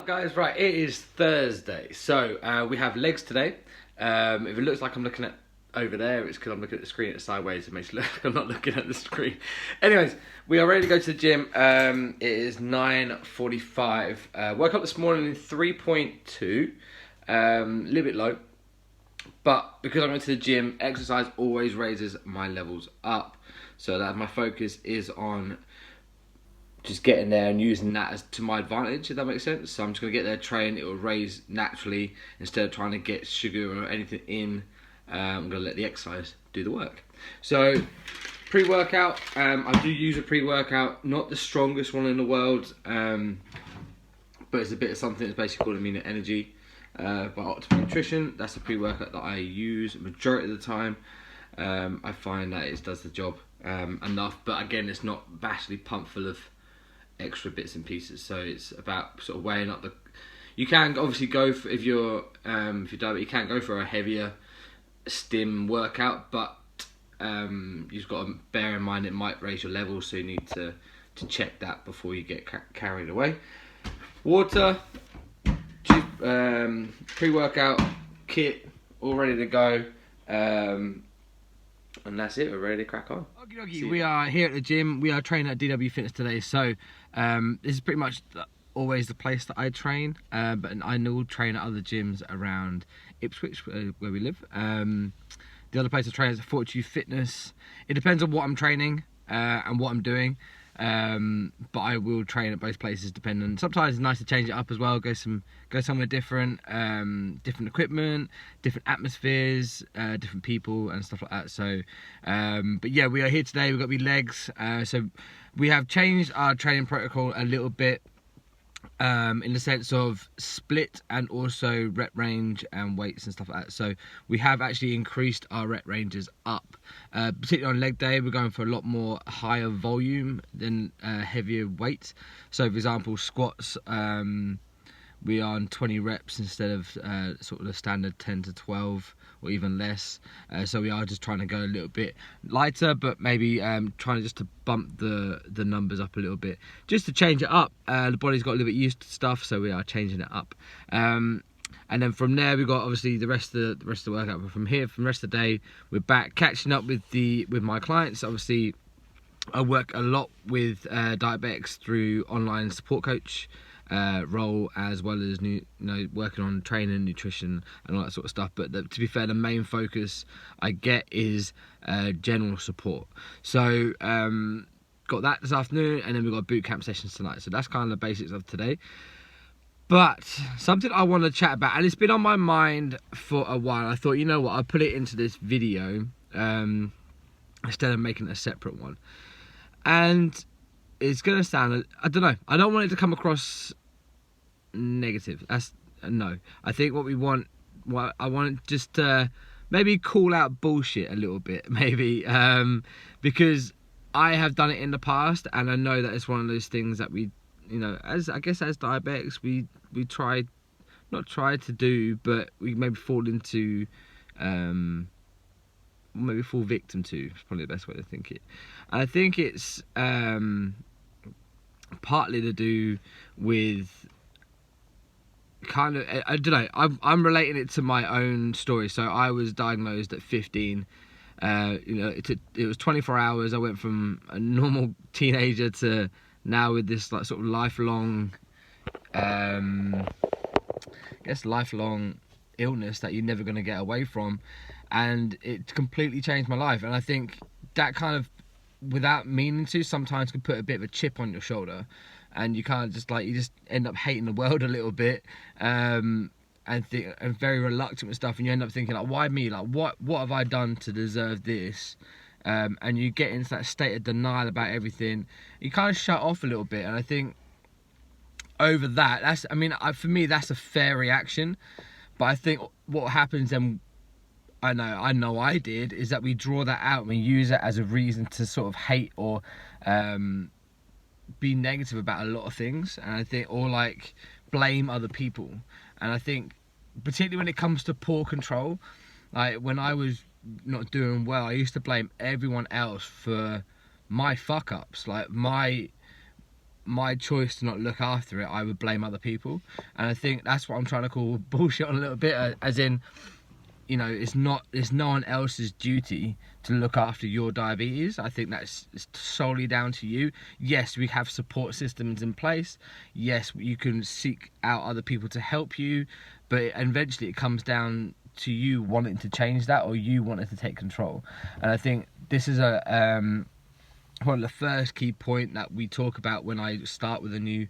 up, guys? Right, it is Thursday, so we have legs today. If it looks like I'm looking at over there, it's because I'm looking at the screen at sideways. It makes it look like I'm not looking at the screen. Anyways, we are ready to go to the gym. It is 9:45. Woke up this morning in 3.2, a little bit low, but because I went to the gym, exercise always raises my levels up, so that my focus is on just getting there and using that as to my advantage, if that makes sense. So I'm just going to get there, train, it will raise naturally instead of trying to get sugar or anything in. I'm going to let the exercise do the work. So pre-workout, I do use a pre-workout, not the strongest one in the world, but it's a bit of something that's basically called amino energy by Optimal Nutrition. That's the pre-workout that I use majority of the time. I find that it does the job enough, but again, it's not vastly pumped full of extra bits and pieces, so it's about sort of weighing up the. You can obviously go for, if you're diabetic, you can't go for a heavier stim workout, but you've got to bear in mind it might raise your levels, so you need to check that before you get carried away. Water, pre-workout kit all ready to go, and that's it. We're ready to crack on. We are here at the gym. We are training at DW Fitness today, so this is pretty much always the place that I train, but I will train at other gyms around Ipswich, where we live. The other place I train is Fortitude Fitness. It depends on what I'm training and what I'm doing, but I will train at both places depending. Sometimes it's nice to change it up as well, go somewhere different, different equipment, different atmospheres, different people and stuff like that. So but yeah, we are here today. We've got legs, so we have changed our training protocol a little bit, in the sense of split and also rep range and weights and stuff like that. So we have actually increased our rep ranges up, particularly on leg day. We're going for a lot more higher volume than heavier weight. So for example, squats, we are on 20 reps instead of sort of the standard 10 to 12 or even less. So we are just trying to go a little bit lighter, but maybe trying just to bump the numbers up a little bit, just to change it up. The body's got a little bit used to stuff, so we are changing it up. And then from there we've got obviously the rest of the workout. But from here, from the rest of the day, we're back catching up with my clients. Obviously, I work a lot with diabetics through online support coach role, as well as working on training, nutrition and all that sort of stuff. But to be fair, the main focus I get is general support. So got that this afternoon, and then we've got boot camp sessions tonight. So that's kind of the basics of today. But something I want to chat about, and it's been on my mind for a while. I thought, you know what, I'll put it into this video instead of making a separate one. And it's going to sound, I don't know, I don't want it to come across negative. That's no. I think what I want just to maybe call out bullshit a little bit, maybe, because I have done it in the past, and I know that it's one of those things that we, as diabetics, we not try to do, but we maybe fall into, maybe fall victim to. It's probably the best way to think it. And I think it's partly to do with kind of, I don't know, I'm relating it to my own story. So I was diagnosed at 15. It was 24 hours. I went from a normal teenager to now with this like sort of lifelong, lifelong illness that you're never going to get away from, and it completely changed my life. And I think that kind of, without meaning to, sometimes can put a bit of a chip on your shoulder, and you kind of just you just end up hating the world a little bit, and very reluctant with stuff, and you end up thinking like, why me? Like, what have I done to deserve this? And you get into that state of denial about everything. You kind of shut off a little bit, and I think over that, for me, that's a fair reaction. But I think what happens then, I know I did, is that we draw that out and we use it as a reason to sort of hate or be negative about a lot of things, and I think, or like blame other people. And I think particularly when it comes to poor control, like when I was not doing well, I used to blame everyone else for my fuck ups, like my my choice to not look after it, I would blame other people. And I think that's what I'm trying to call bullshit on a little bit, as in, you know, it's no one else's duty to look after your diabetes. I think that's solely down to you. Yes, we have support systems in place. Yes, you can seek out other people to help you, but eventually it comes down to you wanting to change that, or you wanting to take control. And I think this is one of the first key point that we talk about when I start with a new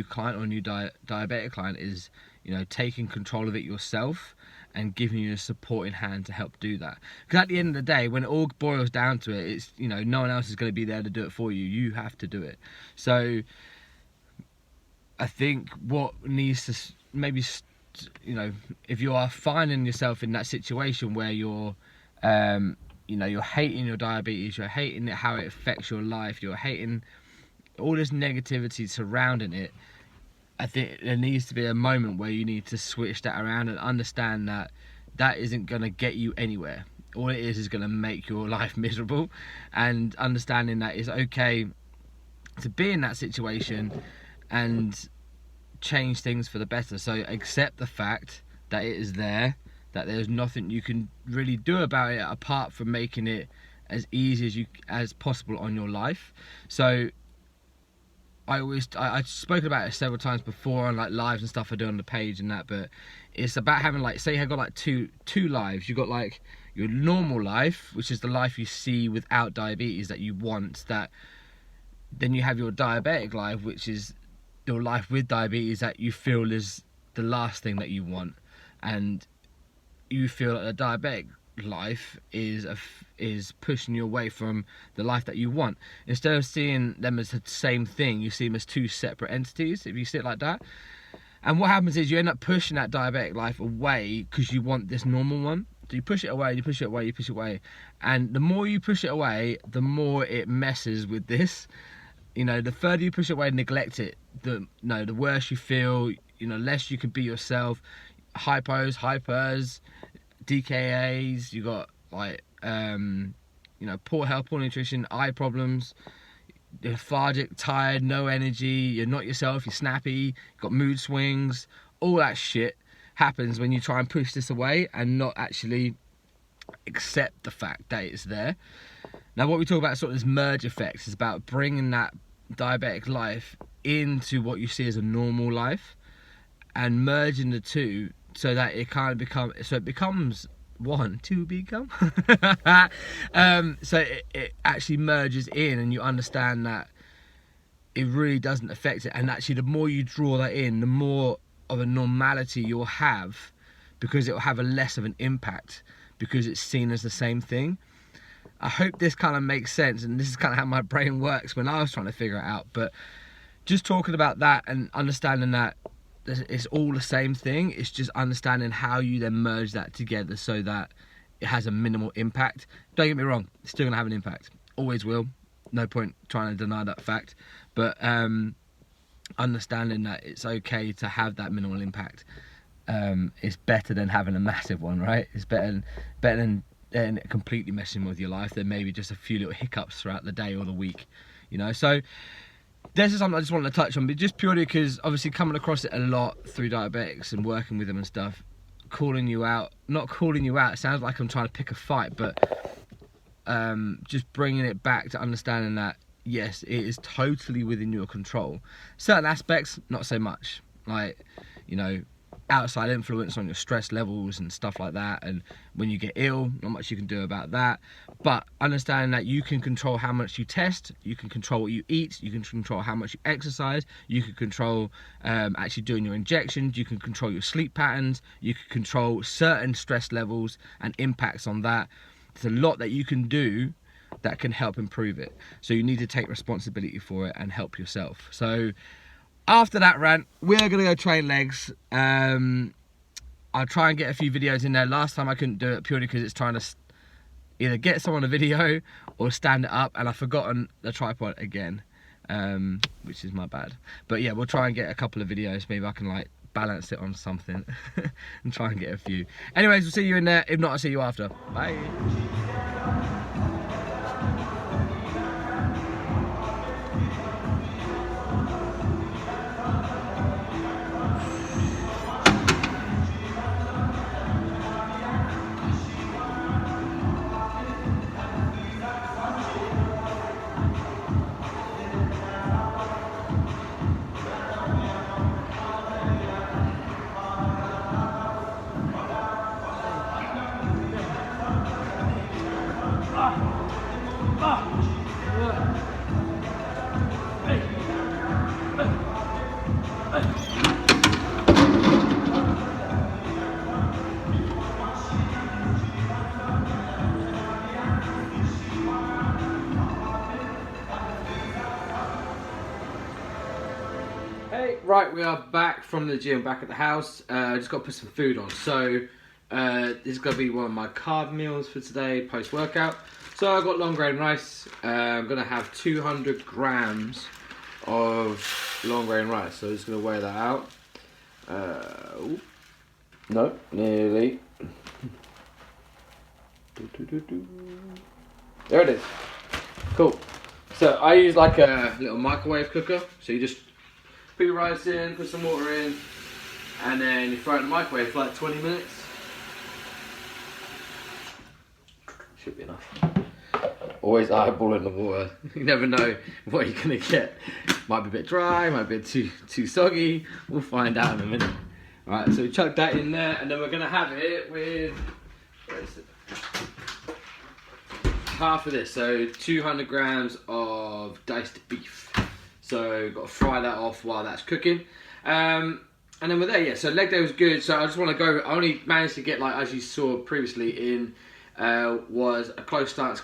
client or a new diabetic client is, you know, taking control of it yourself and giving you a supporting hand to help do that. Because at the end of the day, when it all boils down to it, it's, you know, no one else is going to be there to do it for you. You have to do it. So I think what needs to maybe, you know, if you are finding yourself in that situation where you're, you know, you're hating your diabetes, you're hating how it affects your life, you're hating all this negativity surrounding it, I think there needs to be a moment where you need to switch that around and understand that that isn't going to get you anywhere. All it is going to make your life miserable, and understanding that it's okay to be in that situation and change things for the better. So accept the fact that it is there, that there's nothing you can really do about it apart from making it as easy as possible on your life. So I've spoken about it several times before on like lives and stuff I do on the page and that, but it's about having, like, say you've got like two lives. You've got like your normal life, which is the life you see without diabetes that you want, that then you have your diabetic life, which is your life with diabetes that you feel is the last thing that you want, and you feel that the diabetic life is pushing you away from the life that you want. Instead of seeing them as the same thing, you see them as two separate entities, if you see it like that. And what happens is you end up pushing that diabetic life away because you want this normal one. So you push it away, you push it away, you push it away, and the more you push it away, the more it messes with this. You know, the further you push it away and neglect it, the worse you feel. You know, less you can be yourself. Hypers, DKAs, you got like you know, poor health, poor nutrition, eye problems, you're lethargic, tired, no energy, you're not yourself, you're snappy, you've got mood swings. All that shit happens when you try and push this away and not actually accept the fact that it's there. Now what we talk about sort of this merge effect is about bringing that diabetic life into what you see as a normal life and merging the two so that it becomes one to become. So it actually merges in, and you understand that it really doesn't affect it. And actually, the more you draw that in, the more of a normality you'll have, because it will have a less of an impact because it's seen as the same thing. I hope this kind of makes sense, and this is kind of how my brain works when I was trying to figure it out. But just talking about that and understanding that it's all the same thing, it's just understanding how you then merge that together so that it has a minimal impact. Don't get me wrong, it's still going to have an impact. Always will. No point trying to deny that fact. But understanding that it's okay to have that minimal impact is better than having a massive one, right? It's better than completely messing with your life than maybe just a few little hiccups throughout the day or the week, you know. So this is something I just wanted to touch on, but just purely because obviously coming across it a lot through diabetics and working with them and stuff, not calling you out, it sounds like I'm trying to pick a fight, but just bringing it back to understanding that yes, it is totally within your control. Certain aspects, not so much, like, you know, outside influence on your stress levels and stuff like that, and when you get ill, not much you can do about that. But understanding that you can control how much you test, you can control what you eat, you can control how much you exercise, you can control actually doing your injections, you can control your sleep patterns, you can control certain stress levels and impacts on that. There's a lot that you can do that can help improve it, so you need to take responsibility for it and help yourself. So after that rant, we're going to go train legs. I'll try and get a few videos in there. Last time I couldn't do it purely because it's trying to either get someone a video or stand it up, and I've forgotten the tripod again, which is my bad. But yeah, we'll try and get a couple of videos. Maybe I can like balance it on something and try and get a few. Anyways, we'll see you in there. If not, I'll see you after. Bye. Hey, right, we are back from the gym, back at the house. Just got to put some food on. So, this is going to be one of my carb meals for today, post-workout. So, I've got long grain rice. I'm going to have 200 grams of long grain rice. So, I'm just going to weigh that out. No, nearly. There it is. Cool. So, I use like a little microwave cooker. So, you just put your rice in, put some water in, and then you throw it in the microwave for like 20 minutes. Should be enough. Always eyeballing the water. You never know what you're gonna get. Might be a bit dry, might be a bit too soggy. We'll find out in a minute. Alright, so we chuck that in there, and then we're gonna have it with half of this, so 200 grams of diced beef. So got to fry that off while that's cooking. And then we're there, yeah. So leg day was good. So I just want to go, I only managed to get, like, as you saw previously in, was a close stance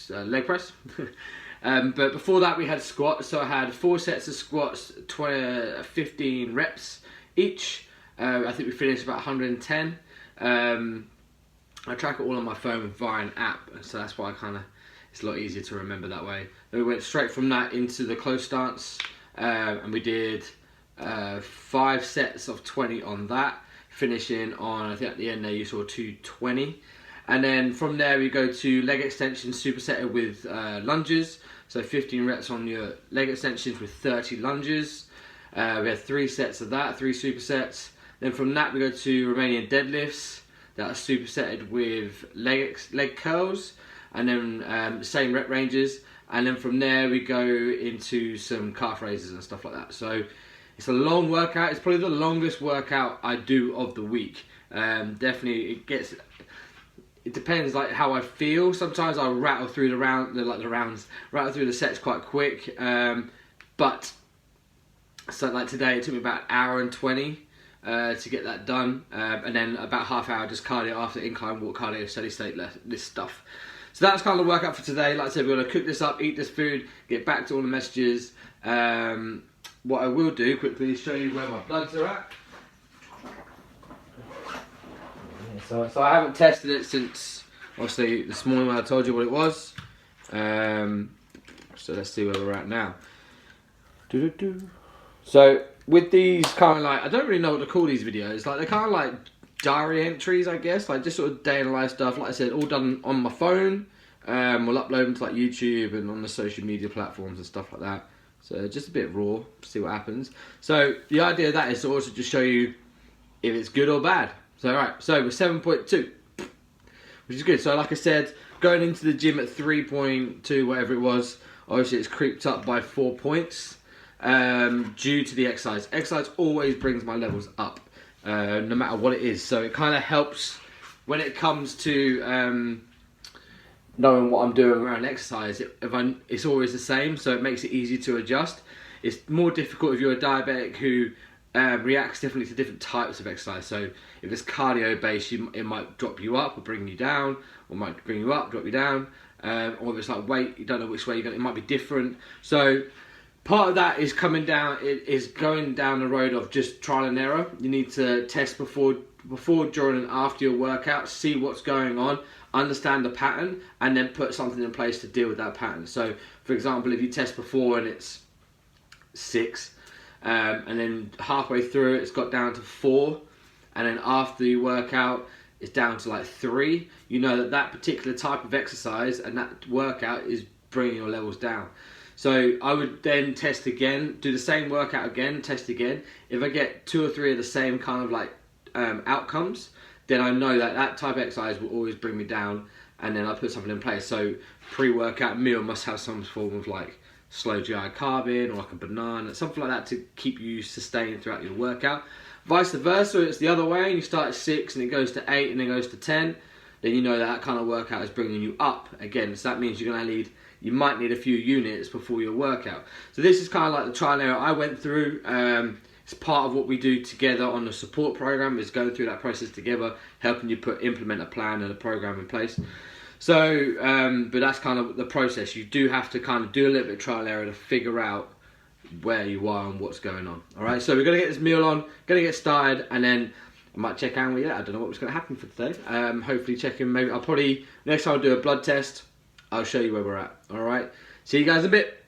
leg press. But before that we had squats. So I had 4 sets of squats, 15 reps each. I think we finished about 110. I track it all on my phone via an app. So that's why it's a lot easier to remember that way. Then we went straight from that into the close stance, and we did 5 sets of 20 on that, finishing on, I think at the end there you saw 220. And then from there we go to leg extensions supersetted with lunges, so 15 reps on your leg extensions with 30 lunges. We had 3 sets of that, 3 supersets. Then from that we go to Romanian deadlifts that are supersetted with leg curls, and then same rep ranges, and then from there we go into some calf raises and stuff like that. So it's a long workout. It's probably the longest workout I do of the week. Definitely it depends like how I feel. Sometimes I'll rattle through rattle through the sets quite quick, but so like today it took me about 1 hour and 20 to get that done, and then about half hour just cardio after incline walk, cardio, steady state, this stuff. So that's kind of the workout for today. Like I said, we're going to cook this up, eat this food, get back to all the messages. What I will do quickly is show you where my bloods are at. So I haven't tested it since, obviously, this morning when I told you what it was. So let's see where we're at now. So with these kind of like, I don't really know what to call these videos. Like, they're kind of like diary entries, I guess, like just sort of day in the life stuff. Like I said, all done on my phone. We'll upload them to like YouTube and on the social media platforms and stuff like that. So just a bit raw, see what happens. So the idea of that is to also just show you if it's good or bad. So alright, so we're 7.2, which is good. So like I said, going into the gym at 3.2, whatever it was, obviously it's creeped up by 4 points due to the exercise. Exercise always brings my levels up. No matter what it is, so it kind of helps when it comes to knowing what I'm doing around exercise. It's always the same, so it makes it easy to adjust. It's more difficult if you're a diabetic who reacts differently to different types of exercise. So if it's cardio based, it might drop you up or bring you down, or might bring you up, drop you down, or if it's like weight, you don't know which way you're going, it might be different. So part of that is going down the road of just trial and error. You need to test before, during and after your workout, see what's going on, understand the pattern, and then put something in place to deal with that pattern. So for example, if you test before and it's 6, and then halfway through it's got down to 4, and then after you work out it's down to like 3, you know that particular type of exercise and that workout is bringing your levels down. So I would then test again, do the same workout again, test again. If I get 2 or 3 of the same kind of like outcomes, then I know that type of exercise will always bring me down, and then I put something in place. So pre-workout meal must have some form of like slow GI carb in, or like a banana, something like that to keep you sustained throughout your workout. Vice versa, it's the other way, and you start at 6 and it goes to 8 and then goes to 10, then you know that kind of workout is bringing you up again. So that means you might need a few units before your workout. So this is kind of like the trial and error I went through. It's part of what we do together on the support program, is going through that process together, helping you implement a plan and a program in place. So, but that's kind of the process. You do have to kind of do a little bit of trial and error to figure out where you are and what's going on. All right, so we're gonna get this meal on, gonna get started, and then I might check out. Yeah, I don't know what's gonna happen for today. Hopefully check in. Maybe I'll probably next time I'll do a blood test. I'll show you where we're at. All right, see you guys in a bit.